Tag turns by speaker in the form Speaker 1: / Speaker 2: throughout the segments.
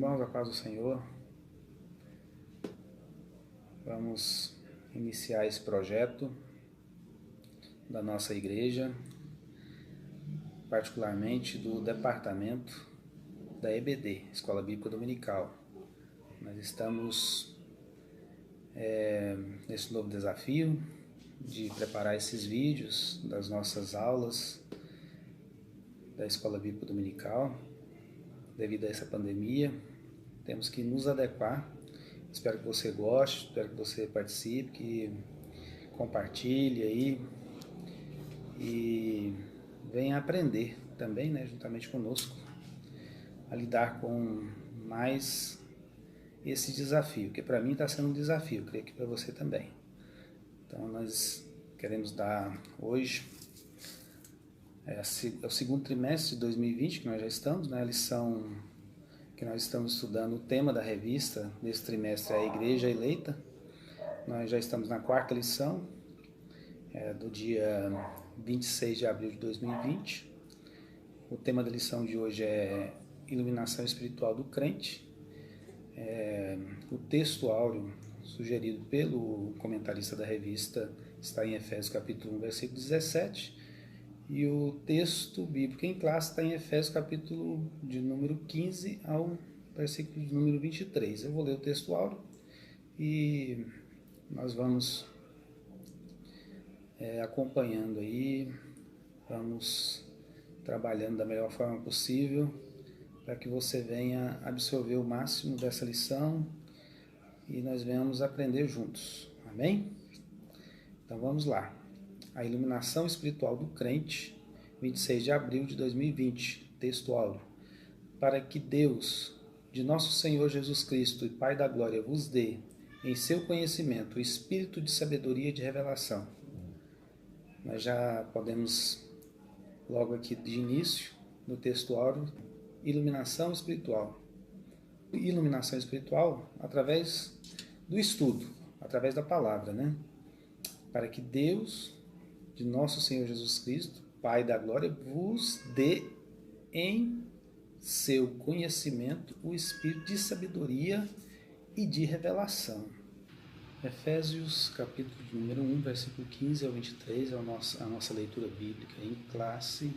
Speaker 1: irmãos, a paz do Senhor. Vamos iniciar esse projeto da nossa igreja, particularmente do departamento da EBD, Escola Bíblica Dominical. Nós estamos nesse novo desafio de preparar esses vídeos das nossas aulas da Escola Bíblica Dominical. Devido a essa pandemia, temos que nos adequar. Espero que você goste, espero que você participe, que compartilhe aí e venha aprender também, né, juntamente conosco, a lidar com mais esse desafio, que para mim está sendo um desafio, creio que para você também. Então nós queremos dar hoje, é o segundo trimestre de 2020 que nós já estamos, né, a lição que nós estamos estudando, o tema da revista desse trimestre é a Igreja Eleita. Nós já estamos na quarta lição, do dia 26 de abril de 2020. O tema da lição de hoje é Iluminação Espiritual do Crente. O texto áureo sugerido pelo comentarista da revista está em Efésios capítulo 1, versículo 17. E o texto bíblico em classe está em Efésios capítulo de número 15 ao versículo de número 23. Eu vou ler o texto áureo e nós vamos acompanhando aí, vamos trabalhando da melhor forma possível para que você venha absorver o máximo dessa lição e nós venhamos aprender juntos. Amém? Então vamos lá. A iluminação espiritual do crente, 26 de abril de 2020, texto áureo. Para que Deus, de nosso Senhor Jesus Cristo e Pai da Glória, vos dê, em seu conhecimento, o espírito de sabedoria e de revelação. Nós já podemos, logo aqui de início, no texto áureo, iluminação espiritual. Iluminação espiritual através do estudo, através da palavra, né? Para que Deus, de nosso Senhor Jesus Cristo, Pai da Glória, vos dê em seu conhecimento o espírito de sabedoria e de revelação. Efésios capítulo número 1, versículo 15 ao 23 é a nossa leitura bíblica em classe.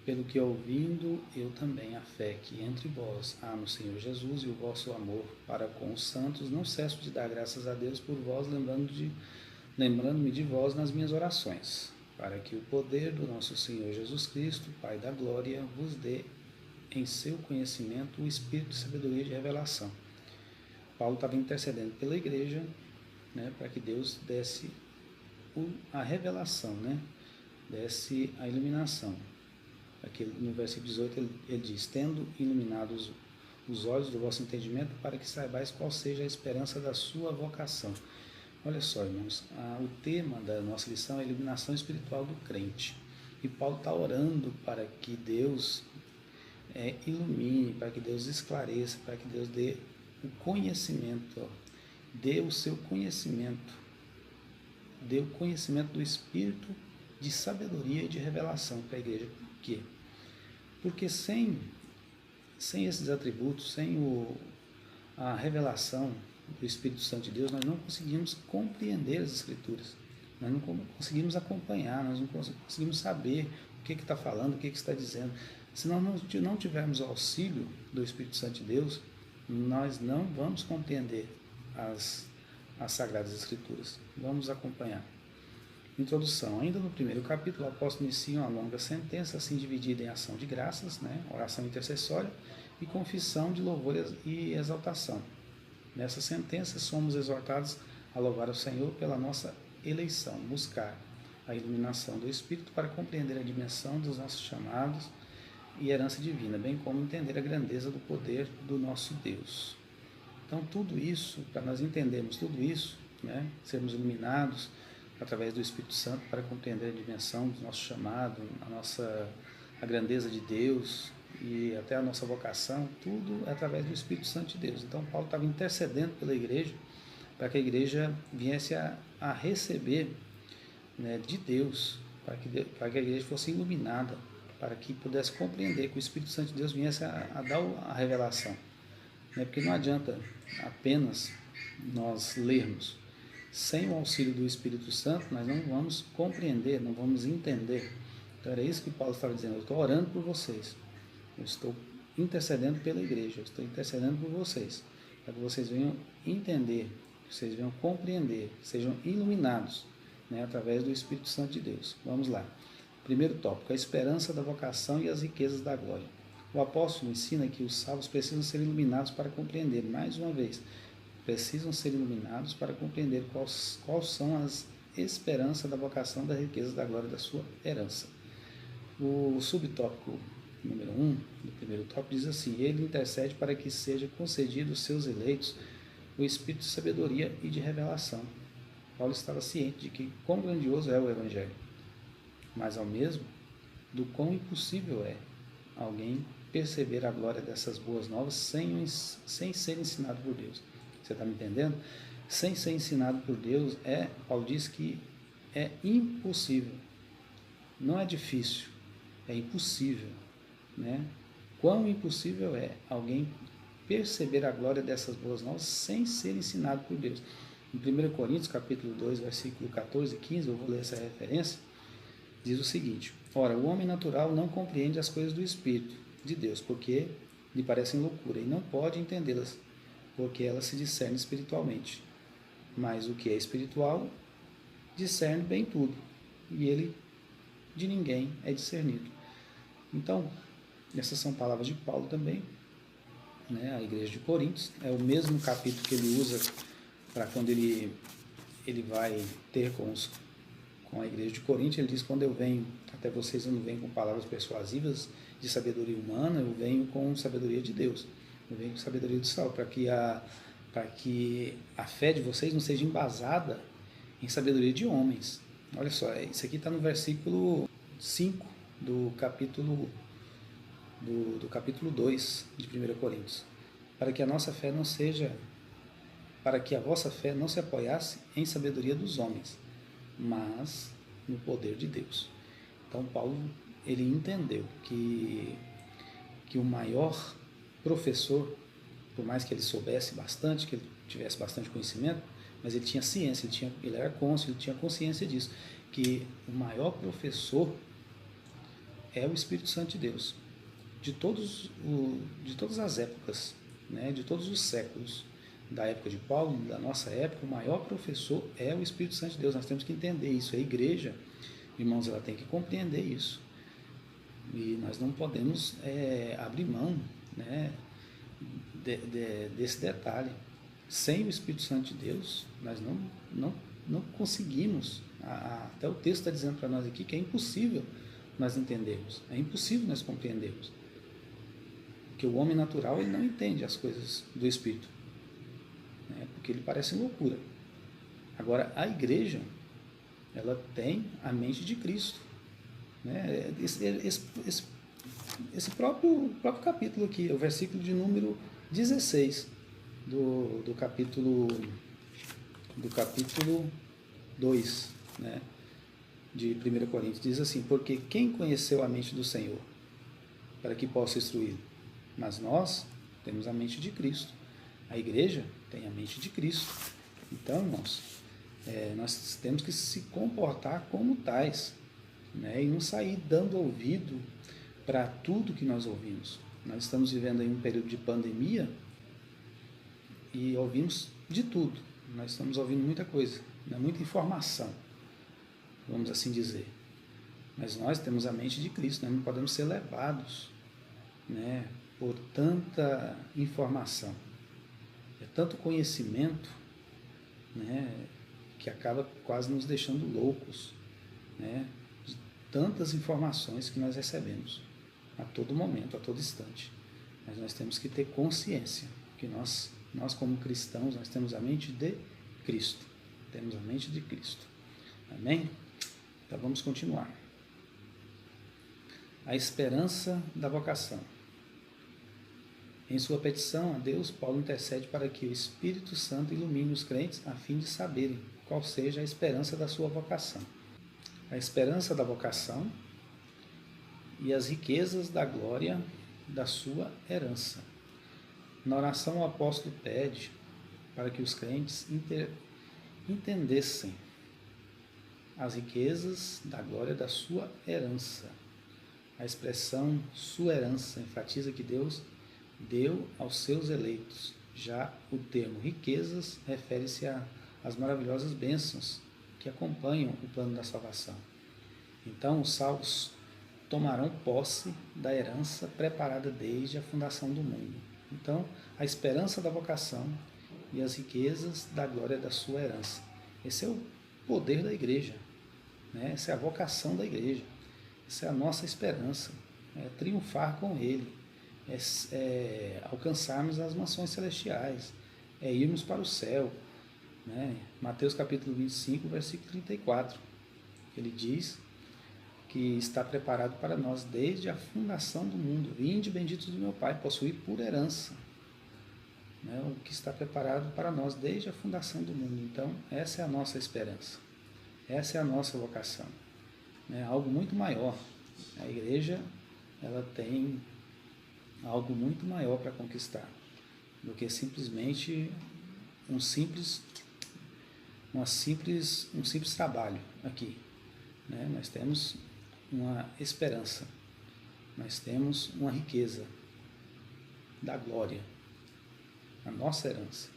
Speaker 1: Pelo que ouvindo eu também a fé que entre vós há no Senhor Jesus e o vosso amor para com os santos, não cesso de dar graças a Deus por vós, lembrando-me de vós nas minhas orações, para que o poder do nosso Senhor Jesus Cristo, Pai da Glória, vos dê em seu conhecimento o espírito de sabedoria e de revelação. Paulo estava intercedendo pela igreja, né, para que Deus desse a revelação, né, desse a iluminação. Aqui no versículo 18 ele diz: tendo iluminados os olhos do vosso entendimento, para que saibais qual seja a esperança da sua vocação. Olha só, irmãos, o tema da nossa lição é a iluminação espiritual do crente. E Paulo está orando para que Deus ilumine, para que Deus esclareça, para que Deus dê o conhecimento, dê o seu conhecimento, dê o conhecimento do Espírito de sabedoria e de revelação para a igreja. Por quê? Porque sem esses atributos, sem a revelação do Espírito Santo de Deus, nós não conseguimos compreender as Escrituras, nós não conseguimos acompanhar, nós não conseguimos saber o que está falando, o que está dizendo. Se nós não tivermos o auxílio do Espírito Santo de Deus, nós não vamos compreender as Sagradas Escrituras. Vamos acompanhar. Introdução. Ainda no primeiro capítulo, o apóstolo inicia uma longa sentença, assim dividida em ação de graças, né, oração intercessória e confissão de louvor e exaltação. Nessa sentença, somos exortados a louvar o Senhor pela nossa eleição, buscar a iluminação do Espírito para compreender a dimensão dos nossos chamados e herança divina, bem como entender a grandeza do poder do nosso Deus. Então, tudo isso, para nós entendermos tudo isso, né, sermos iluminados através do Espírito Santo para compreender a dimensão do nosso chamado, a grandeza de Deus e até a nossa vocação, tudo é através do Espírito Santo de Deus. Então Paulo estava intercedendo pela igreja para que a igreja viesse a receber, né, de Deus, para que a igreja fosse iluminada, para que pudesse compreender, que o Espírito Santo de Deus viesse a dar a revelação. né? Porque não adianta apenas nós lermos. Sem o auxílio do Espírito Santo, nós não vamos compreender, não vamos entender. Então era isso que Paulo estava dizendo. Eu estou orando por vocês. Eu estou intercedendo pela igreja. Eu estou intercedendo por vocês. Para que vocês venham entender, que vocês venham compreender, sejam iluminados, né, através do Espírito Santo de Deus. Vamos lá. Primeiro tópico, a esperança da vocação e as riquezas da glória. O apóstolo ensina que os salvos precisam ser iluminados para compreender, mais uma vez, precisam ser iluminados para compreender quais são as esperanças da vocação, das riquezas da glória da sua herança. O subtópico número 1 do primeiro tópico diz assim: ele intercede para que seja concedido aos seus eleitos o espírito de sabedoria e de revelação. Paulo estava ciente de que quão grandioso é o Evangelho, mas ao mesmo do quão impossível é alguém perceber a glória dessas boas novas sem ser ensinado por Deus. Você está me entendendo? Sem ser ensinado por Deus, Paulo diz que é impossível. Não é difícil, é impossível, né? Quão impossível é alguém perceber a glória dessas boas novas sem ser ensinado por Deus. Em 1 Coríntios, capítulo 2, versículo 14 e 15, eu vou ler essa referência, diz o seguinte: ora, o homem natural não compreende as coisas do Espírito de Deus, porque lhe parecem loucura, e não pode entendê-las, porque elas se discernem espiritualmente. Mas o que é espiritual discerne bem tudo, e ele de ninguém é discernido. Então, essas são palavras de Paulo também, né? A igreja de Coríntios, é o mesmo capítulo que ele usa para quando ele vai ter com a igreja de Coríntios. Ele diz: quando eu venho até vocês, eu não venho com palavras persuasivas de sabedoria humana, eu venho com sabedoria de Deus, eu venho com sabedoria do céu, para que a fé de vocês não seja embasada em sabedoria de homens. Olha só, isso aqui está no versículo 5 do capítulo 2 de 1 Coríntios. Para que a nossa fé não seja, para que a vossa fé não se apoiasse em sabedoria dos homens, mas no poder de Deus. Então Paulo, ele entendeu que o maior professor, por mais que ele soubesse bastante, que ele tivesse bastante conhecimento, mas ele tinha ciência, ele era cônscio, ele tinha consciência disso, que o maior professor é o Espírito Santo de Deus, de todas as épocas, né, de todos os séculos, da época de Paulo, da nossa época, o maior professor é o Espírito Santo de Deus. Nós temos que entender isso. A igreja, irmãos, ela tem que compreender isso. E nós não podemos abrir mão, né, desse detalhe. Sem o Espírito Santo de Deus, nós não conseguimos. Até o texto está dizendo para nós aqui que é impossível nós entendermos, é impossível nós compreendermos. Porque o homem natural, ele não entende as coisas do Espírito, né, porque ele parece loucura. Agora, a igreja, ela tem a mente de Cristo, né? Esse próprio capítulo aqui, o versículo de número 16 do capítulo 2, né, de 1 Coríntios, diz assim: porque quem conheceu a mente do Senhor para que possa instruí-lo? Mas nós temos a mente de Cristo. A igreja tem a mente de Cristo. Então, irmãos, nós temos que se comportar como tais, né, e não sair dando ouvido para tudo que nós ouvimos. Nós estamos vivendo aí um período de pandemia e ouvimos de tudo. Nós estamos ouvindo muita coisa, né, muita informação, vamos assim dizer. Mas nós temos a mente de Cristo, nós não podemos ser levados, né, por tanta informação. É tanto conhecimento, né, que acaba quase nos deixando loucos, né, de tantas informações que nós recebemos a todo momento, a todo instante. Mas nós temos que ter consciência que nós como cristãos, nós temos a mente de Cristo. Temos a mente de Cristo. Amém? Então vamos continuar. A esperança da vocação. Em sua petição a Deus, Paulo intercede para que o Espírito Santo ilumine os crentes a fim de saberem qual seja a esperança da sua vocação. A esperança da vocação e as riquezas da glória da sua herança. Na oração, o apóstolo pede para que os crentes entendessem as riquezas da glória da sua herança. A expressão sua herança enfatiza que Deus deu aos seus eleitos. Já o termo riquezas refere-se às maravilhosas bênçãos que acompanham o plano da salvação. Então, os salvos tomarão posse da herança preparada desde a fundação do mundo. Então, a esperança da vocação e as riquezas da glória da sua herança. Esse é o poder da igreja, né? Essa é a vocação da igreja. Essa é a nossa esperança, é triunfar com Ele, é alcançarmos as mansões celestiais, é irmos para o céu, né? Mateus capítulo 25, versículo 34, ele diz que está preparado para nós desde a fundação do mundo. Vinde, benditos do meu Pai, possuir por herança, né? O que está preparado para nós desde a fundação do mundo. Então, essa é a nossa esperança, essa é a nossa vocação. Algo muito maior. A igreja, ela tem algo muito maior para conquistar do que simplesmente um simples trabalho aqui, né? Nós temos uma esperança, nós temos uma riqueza da glória, a nossa herança,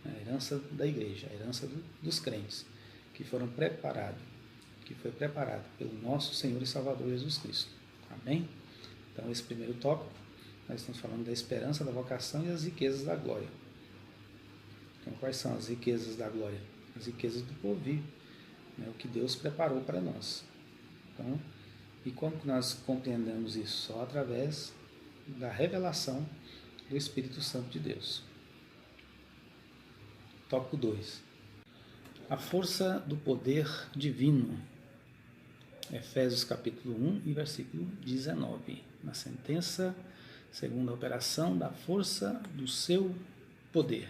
Speaker 1: a herança da igreja, a herança dos crentes que foram preparados, que foi preparado pelo nosso Senhor e Salvador Jesus Cristo. Amém? Então, esse primeiro tópico, nós estamos falando da esperança, da vocação e as riquezas da glória. Então, quais são as riquezas da glória? As riquezas do porvir, né? O que Deus preparou para nós. Então, e como que nós compreendemos isso? Só através da revelação do Espírito Santo de Deus. Tópico 2. A força do poder divino. Efésios capítulo 1 e versículo 19. Na sentença, segundo a operação da força do seu poder.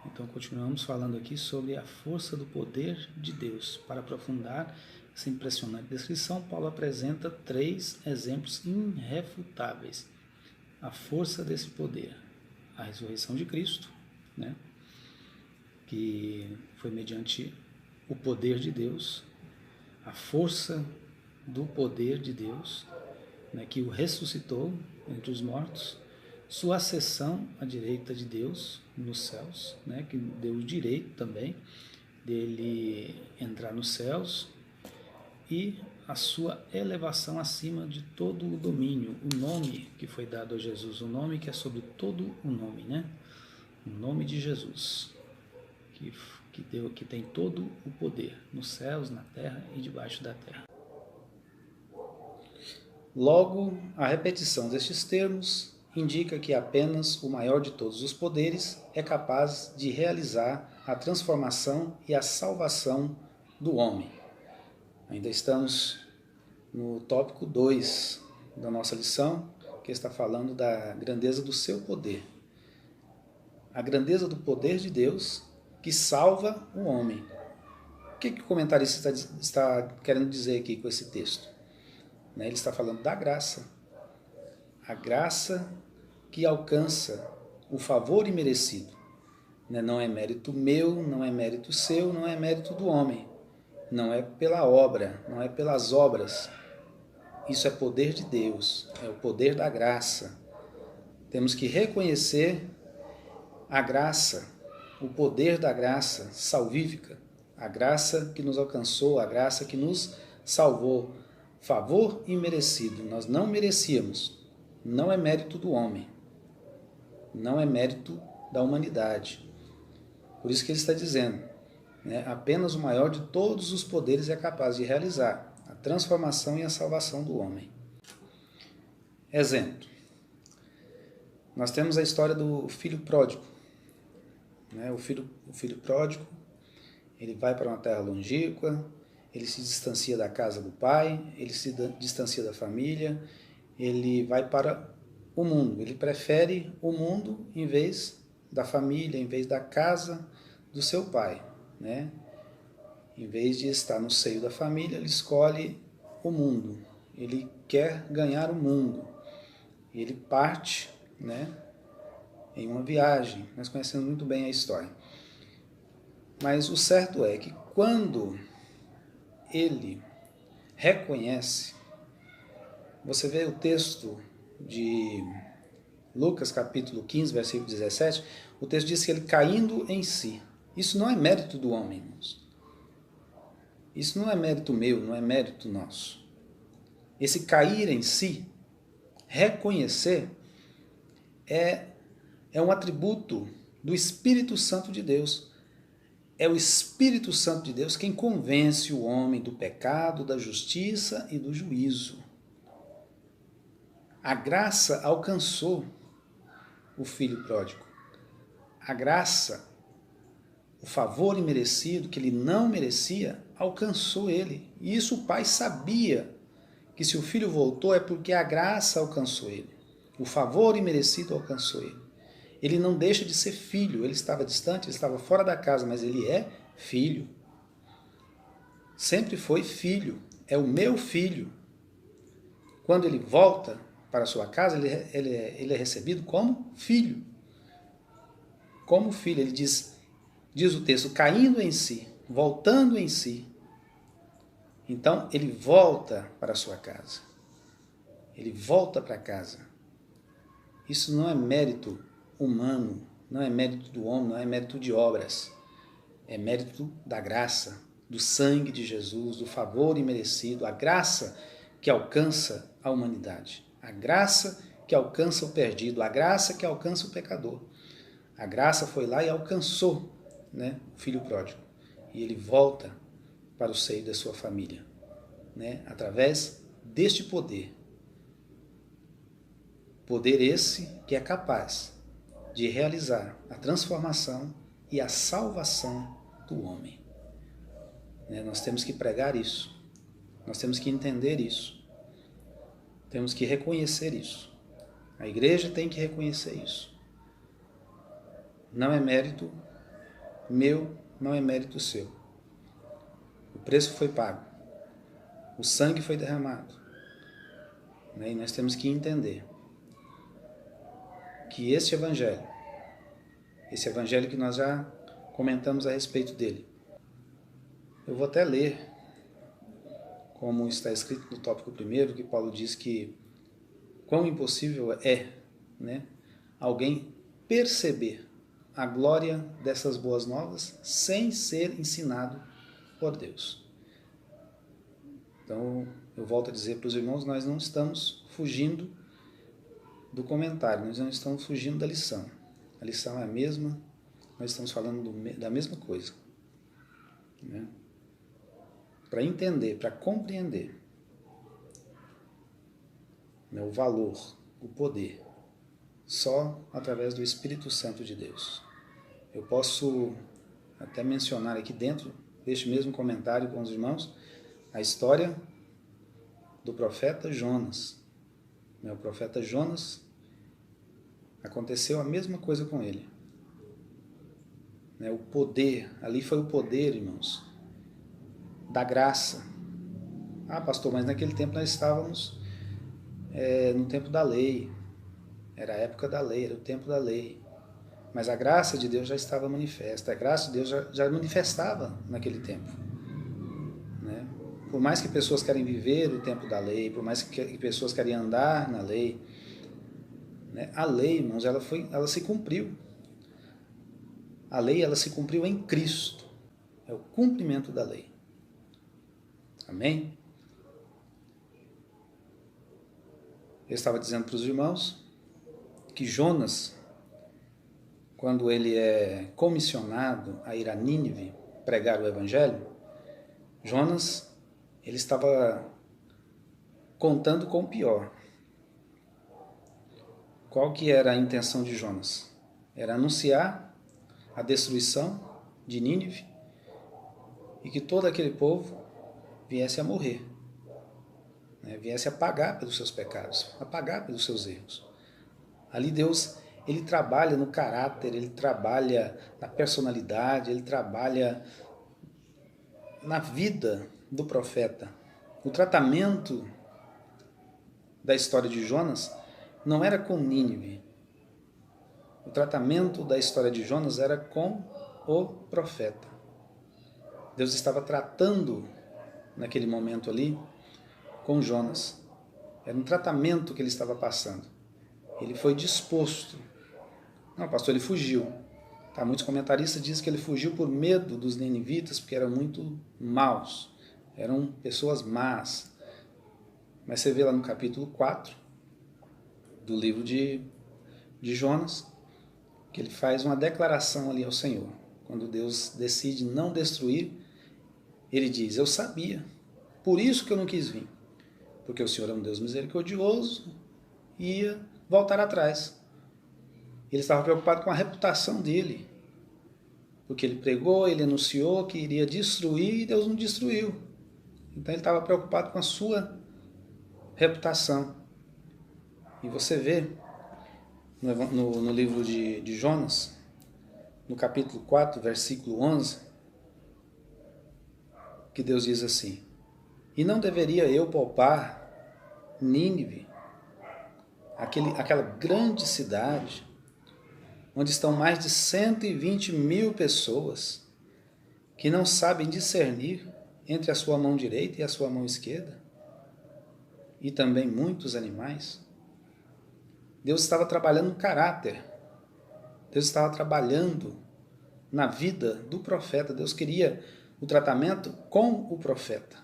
Speaker 1: Então, continuamos falando aqui sobre a força do poder de Deus. Para aprofundar essa impressionante descrição, Paulo apresenta 3 exemplos irrefutáveis. A força desse poder. A ressurreição de Cristo, né? Que foi mediante o poder de Deus, a força do poder de Deus, né, que o ressuscitou entre os mortos, sua ascensão à direita de Deus nos céus, né, que deu o direito também dele entrar nos céus, e a sua elevação acima de todo o domínio, o nome que foi dado a Jesus, o nome que é sobre todo o nome, né? O nome de Jesus, que tem todo o poder nos céus, na terra e debaixo da terra. Logo, a repetição destes termos indica que apenas o maior de todos os poderes é capaz de realizar a transformação e a salvação do homem. Ainda estamos no tópico 2 da nossa lição, que está falando da grandeza do seu poder. A grandeza do poder de Deus que salva o homem. O que o comentarista está querendo dizer aqui com esse texto? Ele está falando da graça. A graça que alcança o favor imerecido. Não é mérito meu, não é mérito seu, não é mérito do homem. Não é pela obra, não é pelas obras. Isso é poder de Deus, é o poder da graça. Temos que reconhecer a graça, o poder da graça salvífica, a graça que nos alcançou, a graça que nos salvou. Favor imerecido, nós não merecíamos, não é mérito do homem, não é mérito da humanidade. Por isso que ele está dizendo, apenas o maior de todos os poderes é capaz de realizar a transformação e a salvação do homem. Exemplo, nós temos a história do filho pródigo. O filho pródigo, ele vai para uma terra longínqua, ele se distancia da casa do pai, ele se distancia da família, ele vai para o mundo, ele prefere o mundo em vez da família, em vez da casa do seu pai, Em vez de estar no seio da família, ele escolhe o mundo, ele quer ganhar o mundo, ele parte, em uma viagem. Nós conhecemos muito bem a história. Mas o certo é que quando ele reconhece, você vê o texto de Lucas capítulo 15, versículo 17, o texto diz que ele caindo em si. Isso não é mérito do homem, irmãos. Isso não é mérito meu, não é mérito nosso. Esse cair em si, reconhecer, é um atributo do Espírito Santo de Deus. É o Espírito Santo de Deus quem convence o homem do pecado, da justiça e do juízo. A graça alcançou o filho pródigo. A graça, o favor imerecido que ele não merecia, alcançou ele. E isso o pai sabia, que se o filho voltou é porque a graça alcançou ele. O favor imerecido alcançou ele. Ele não deixa de ser filho. Ele estava distante, ele estava fora da casa, mas ele é filho. Sempre foi filho. É o meu filho. Quando ele volta para a sua casa, ele é recebido como filho. Como filho, ele diz o texto, caindo em si, voltando em si. Então, ele volta para a sua casa. Ele volta para casa. Isso não é mérito humano, não é mérito do homem, não é mérito de obras. É mérito da graça, do sangue de Jesus, do favor imerecido, a graça que alcança a humanidade. A graça que alcança o perdido, a graça que alcança o pecador. A graça foi lá e alcançou, né, o filho pródigo. E ele volta para o seio da sua família, né, através deste poder. Poder esse que é capaz de realizar a transformação e a salvação do homem. Né, nós temos que pregar isso. Nós temos que entender isso. Temos que reconhecer isso. A igreja tem que reconhecer isso. Não é mérito meu, não é mérito seu. O preço foi pago. O sangue foi derramado. E nós temos que entender que esse evangelho que nós já comentamos a respeito dele, eu vou até ler, como está escrito no tópico 1, que Paulo diz que quão impossível é, né, alguém perceber a glória dessas boas novas sem ser ensinado por Deus. Então, eu volto a dizer para os irmãos, nós não estamos fugindo do comentário, nós não estamos fugindo da lição. A lição é a mesma, nós estamos falando da mesma coisa. Né? Para entender, para compreender, né, o valor, o poder, só através do Espírito Santo de Deus. Eu posso até mencionar aqui dentro deste mesmo comentário com os irmãos a história do profeta Jonas. O profeta Jonas, aconteceu a mesma coisa com ele. O poder, ali foi o poder, irmãos, da graça. Ah, pastor, mas naquele tempo nós estávamos no tempo da lei. Era a época da lei, era o tempo da lei. Mas a graça de Deus já estava manifesta. A graça de Deus já manifestava naquele tempo. Né? Por mais que pessoas querem viver o tempo da lei, por mais que pessoas querem andar na lei, né? A lei, irmãos, ela se cumpriu. A lei, ela se cumpriu em Cristo. É o cumprimento da lei. Amém? Eu estava dizendo para os irmãos que Jonas, quando ele é comissionado a ir a Nínive pregar o evangelho, Jonas, ele estava contando com o pior. Qual que era a intenção de Jonas? Era anunciar a destruição de Nínive e que todo aquele povo viesse a morrer, né? Viesse a pagar pelos seus pecados, a pagar pelos seus erros. Ali Deus, ele trabalha no caráter, ele trabalha na personalidade, ele trabalha na vida do profeta. O tratamento da história de Jonas não era com Nínive, O tratamento da história de Jonas era com o profeta. Deus estava tratando, naquele momento ali, com Jonas. Era um tratamento que ele estava passando. Ele foi disposto. Não, pastor, ele fugiu. Tá, muitos comentaristas dizem que ele fugiu por medo dos ninivitas, porque eram muito maus. Eram pessoas más. Mas você vê lá no capítulo 4 do livro de Jonas, que ele faz uma declaração ali ao Senhor. Quando Deus decide não destruir, ele diz, eu sabia, por isso que eu não quis vir. Porque o Senhor é um Deus misericordioso e ia voltar atrás. Ele estava preocupado com a reputação dele. Porque ele pregou, ele anunciou que iria destruir e Deus não destruiu. Então ele estava preocupado com a sua reputação. E você vê no livro de Jonas, no capítulo 4, versículo 11, que Deus diz assim, e não deveria eu poupar Nínive, aquela grande cidade, onde estão mais de 120 mil pessoas, que não sabem discernir entre a sua mão direita e a sua mão esquerda, e também muitos animais. Deus estava trabalhando no caráter, Deus estava trabalhando na vida do profeta, Deus queria o tratamento com o profeta.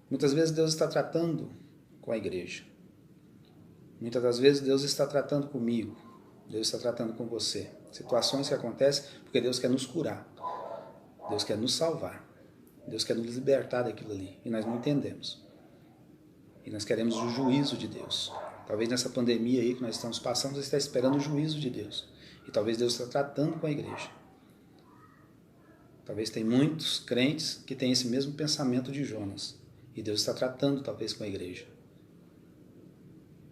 Speaker 1: Muitas vezes Deus está tratando com a igreja. Muitas das vezes Deus está tratando comigo, Deus está tratando com você. Situações que acontecem porque Deus quer nos curar, Deus quer nos salvar, Deus quer nos libertar daquilo ali, e nós não entendemos. E nós queremos o juízo de Deus. Talvez nessa pandemia aí que nós estamos passando, você está esperando o juízo de Deus. E talvez Deus está tratando com a igreja. Talvez tem muitos crentes que têm esse mesmo pensamento de Jonas. E Deus está tratando talvez com a igreja.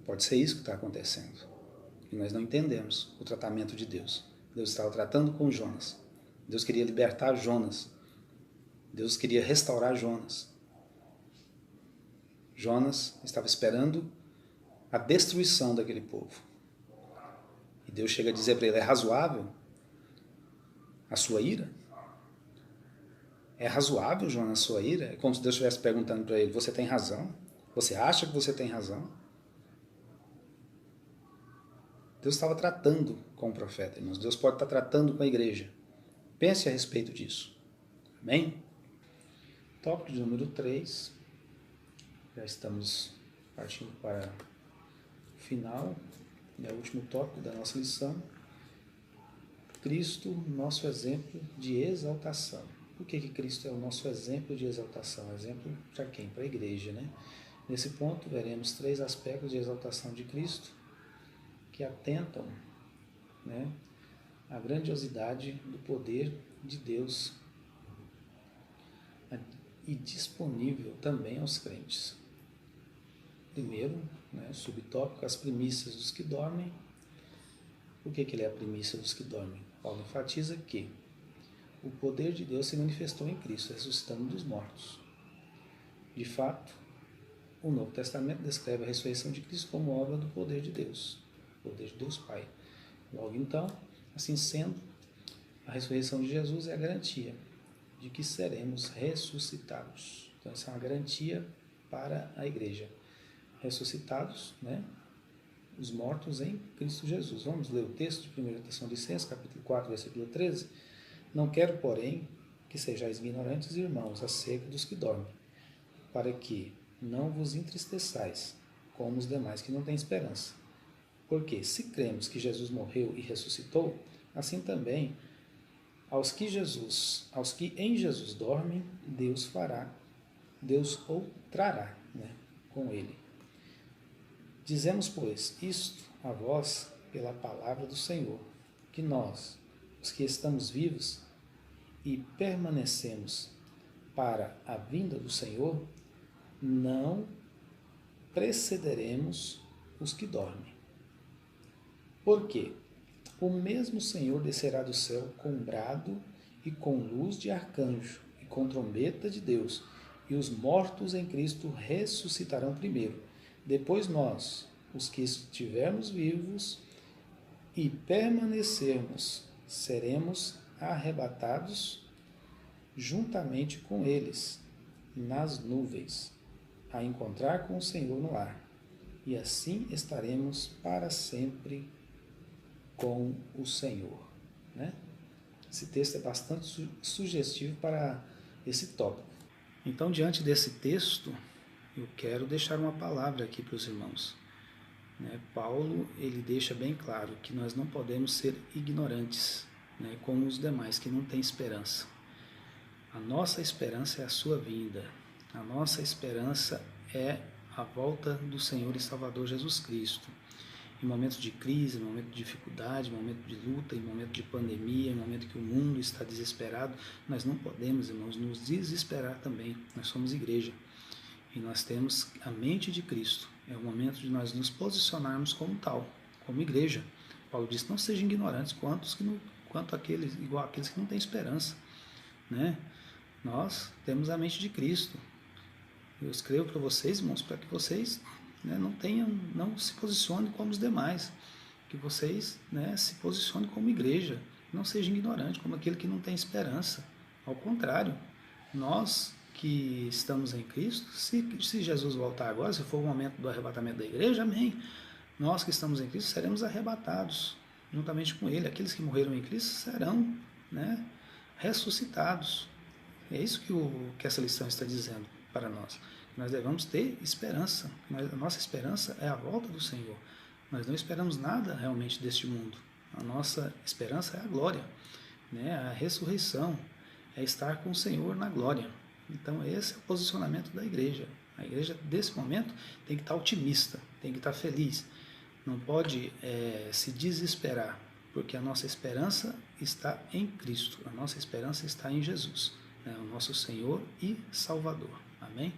Speaker 1: Pode ser isso que está acontecendo. E nós não entendemos o tratamento de Deus. Deus estava tratando com Jonas. Deus queria libertar Jonas. Deus queria restaurar Jonas. Jonas estava esperando a destruição daquele povo. E Deus chega a dizer para ele, é razoável a sua ira? É razoável, Jonas, a sua ira? É como se Deus estivesse perguntando para ele, você tem razão? Você acha que você tem razão? Deus estava tratando com o profeta, irmãos. Deus pode estar tratando com a igreja. Pense a respeito disso. Amém? Tópico de número 3. Já estamos partindo para o final. É o último tópico da nossa lição. Cristo, nosso exemplo de exaltação. Por que Cristo é o nosso exemplo de exaltação? Exemplo para quem? Para a igreja, né? Nesse ponto, veremos 3 aspectos de exaltação de Cristo que atentam, né, à grandiosidade do poder de Deus e disponível também aos crentes. Primeiro, né, subtópico, as primícias dos que dormem. Por que ele é a primícia dos que dormem? Paulo enfatiza que o poder de Deus se manifestou em Cristo, ressuscitando dos mortos. De fato, o Novo Testamento descreve a ressurreição de Cristo como obra do poder de Deus, poder de Deus Pai. Logo então, assim sendo, a ressurreição de Jesus é a garantia de que seremos ressuscitados. Então essa é uma garantia para a igreja. Ressuscitados, né? Os mortos em Cristo Jesus. Vamos ler o texto de 1 Tessalonicenses, capítulo 4, versículo 13. Não quero, porém, que sejais ignorantes, irmãos, acerca dos que dormem, para que não vos entristeçais, como os demais que não têm esperança. Porque, se cremos que Jesus morreu e ressuscitou, assim também, aos que em Jesus dormem, Deus o trará, né, com ele. Dizemos, pois, isto a vós pela palavra do Senhor, que nós, os que estamos vivos e permanecemos para a vinda do Senhor, não precederemos os que dormem. Por quê? O mesmo Senhor descerá do céu com brado e com luz de arcanjo e com trombeta de Deus, e os mortos em Cristo ressuscitarão primeiro. Depois nós, os que estivermos vivos e permanecermos, seremos arrebatados juntamente com eles nas nuvens, a encontrar com o Senhor no ar, e assim estaremos para sempre com o Senhor. Né? Esse texto é bastante sugestivo para esse tópico. Então, diante desse texto, eu quero deixar uma palavra aqui para os irmãos. Paulo, ele deixa bem claro que nós não podemos ser ignorantes, como os demais que não têm esperança. A nossa esperança é a sua vinda. A nossa esperança é a volta do Senhor e Salvador Jesus Cristo. Em momentos de crise, em momentos de dificuldade, em momentos de luta, em momentos de pandemia, em momentos que o mundo está desesperado, nós não podemos, irmãos, nos desesperar também. Nós somos igreja e nós temos a mente de Cristo. É o momento de nós nos posicionarmos como tal, como igreja. Paulo diz, não sejam ignorantes quanto aqueles, igual aqueles que não têm esperança. Nós temos a mente de Cristo. Eu escrevo para vocês, irmãos, para que vocês não se posicionem como os demais, que vocês se posicionem como igreja, não sejam ignorantes, como aquele que não tem esperança. Ao contrário, nós que estamos em Cristo, se Jesus voltar agora, se for o momento do arrebatamento da igreja, amém. Nós que estamos em Cristo seremos arrebatados juntamente com Ele. Aqueles que morreram em Cristo serão ressuscitados. É isso que essa lição está dizendo para nós. Nós devemos ter esperança. A nossa esperança é a volta do Senhor. Nós não esperamos nada realmente deste mundo. A nossa esperança é a glória, a ressurreição, é estar com o Senhor na glória. Então esse é o posicionamento da igreja. A igreja, desse momento, tem que estar otimista, tem que estar feliz. Não pode se desesperar, porque a nossa esperança está em Cristo. A nossa esperança está em Jesus, o nosso Senhor e Salvador. Amém?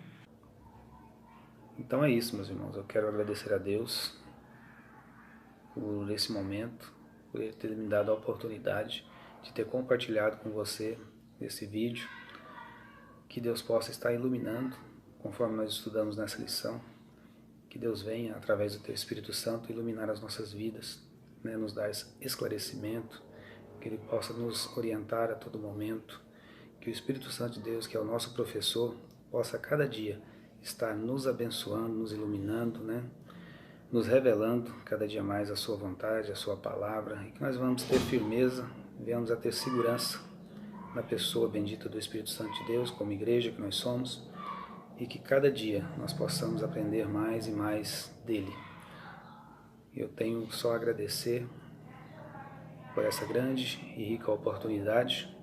Speaker 1: Então é isso, meus irmãos. Eu quero agradecer a Deus por esse momento, por Ele ter me dado a oportunidade de ter compartilhado com você esse vídeo. Que Deus possa estar iluminando, conforme nós estudamos nessa lição. Que Deus venha, através do Teu Espírito Santo, iluminar as nossas vidas, nos dar esclarecimento, que Ele possa nos orientar a todo momento. Que o Espírito Santo de Deus, que é o nosso professor, possa a cada dia estar nos abençoando, nos iluminando, nos revelando cada dia mais a sua vontade, a sua palavra, e que nós vamos ter firmeza, venhamos a ter segurança na pessoa bendita do Espírito Santo de Deus, como igreja que nós somos, e que cada dia nós possamos aprender mais e mais dele. Eu tenho só a agradecer por essa grande e rica oportunidade.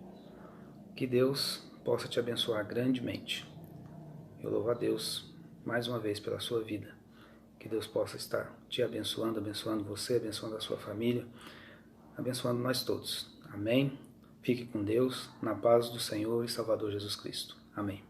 Speaker 1: Que Deus possa te abençoar grandemente. Eu louvo a Deus mais uma vez pela sua vida. Que Deus possa estar te abençoando, abençoando você, abençoando a sua família, abençoando nós todos. Amém? Fique com Deus, na paz do Senhor e Salvador Jesus Cristo. Amém.